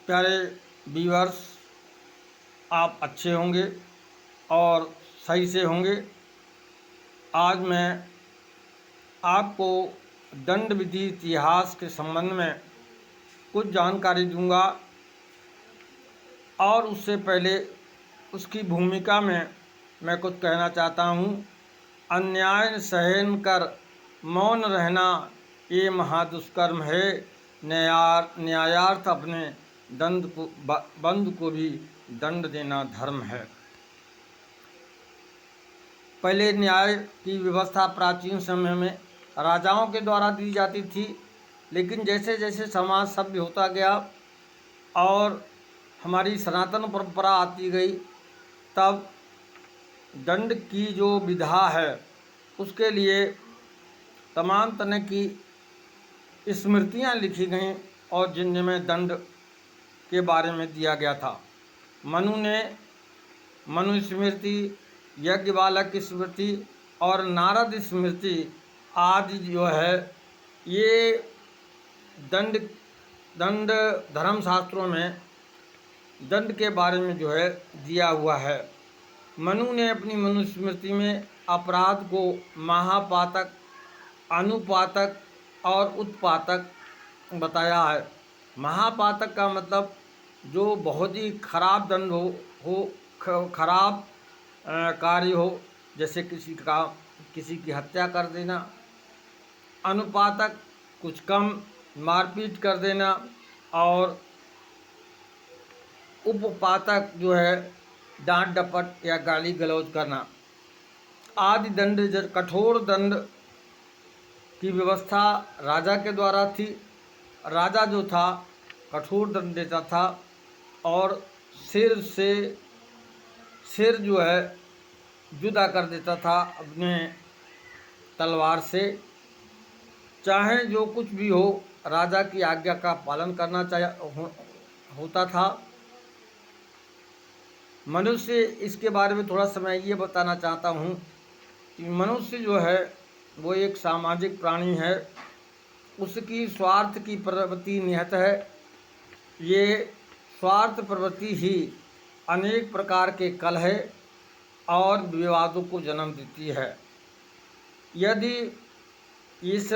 प्यारे व्यूअर्स, आप अच्छे होंगे और सही से होंगे। आज मैं आपको दंड विधि इतिहास के संबंध में कुछ जानकारी दूंगा और उससे पहले उसकी भूमिका में मैं कुछ कहना चाहता हूँ। अन्याय सहन कर मौन रहना ये महादुष्कर्म है। न्यायार्थ अपने बंद को भी दंड देना धर्म है। पहले न्याय की व्यवस्था प्राचीन समय में राजाओं के द्वारा दी जाती थी, लेकिन जैसे जैसे समाज सभ्य होता गया और हमारी सनातन परंपरा आती गई, तब दंड की जो विधा है उसके लिए तमाम तरह की स्मृतियाँ लिखी गईं और जिनमें दंड के बारे में दिया गया था। मनु स्मृति, यज्ञवालक स्मृति और नारद स्मृति आदि जो है ये दंड धर्मशास्त्रों में दंड के बारे में जो है दिया हुआ है। मनु ने अपनी मनुस्मृति में अपराध को महापातक, अनुपातक और उत्पातक बताया है। महापातक का मतलब जो बहुत ही खराब दंड खराब कार्य हो, जैसे किसी की हत्या कर देना। अनुपातक कुछ कम, मारपीट कर देना। और उपपातक जो है डांट डपट या गाली गलौज करना आदि दंड। कठोर दंड की व्यवस्था राजा के द्वारा थी। राजा जो था कठोर दंड देता था और सिर जो है जुदा कर देता था अपने तलवार से। चाहे जो कुछ भी हो, राजा की आज्ञा का पालन करना होता था। मनुष्य, इसके बारे में थोड़ा सा मैं ये बताना चाहता हूँ कि मनुष्य जो है वो एक सामाजिक प्राणी है। उसकी स्वार्थ की प्रवृत्ति निहित है। ये स्वार्थ प्रवृत्ति ही अनेक प्रकार के कलह और विवादों को जन्म देती है। यदि इस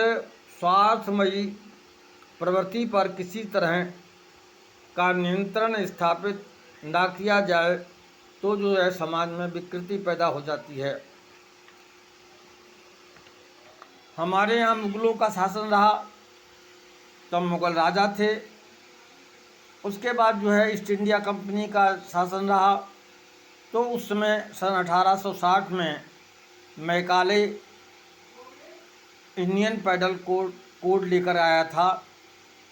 स्वार्थमयी प्रवृत्ति पर किसी तरह का नियंत्रण स्थापित ना किया जाए तो जो है समाज में विकृति पैदा हो जाती है। हमारे यहाँ मुगलों का शासन रहा, तब मुगल राजा थे। उसके बाद जो है ईस्ट इंडिया कंपनी का शासन रहा, तो उस समय सन 1860 में मैकाले इंडियन पेनल कोड लेकर आया था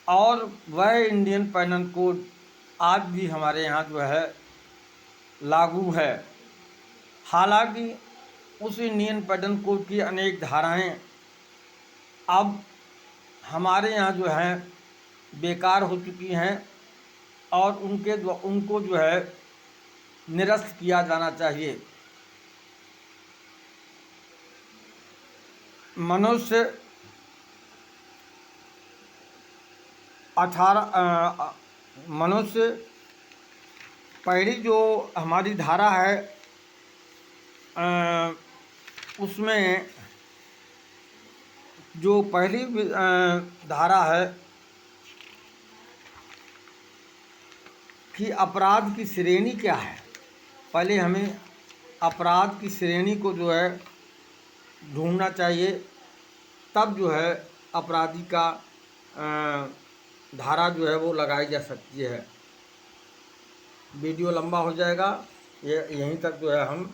और वह इंडियन पेनल कोड आज भी हमारे यहाँ जो है लागू है। हालांकि उस इंडियन पेनल कोड की अनेक धाराएं अब हमारे यहाँ जो हैं बेकार हो चुकी हैं और उनको जो है निरस्त किया जाना चाहिए। मनुष्य पहली जो हमारी धारा है उसमें जो पहली धारा है कि अपराध की श्रेणी क्या है। पहले हमें अपराध की श्रेणी को जो है ढूंढना चाहिए, तब जो है अपराधी का धारा जो है वो लगाई जा सकती है। वीडियो लंबा हो जाएगा, यहीं तक जो है हम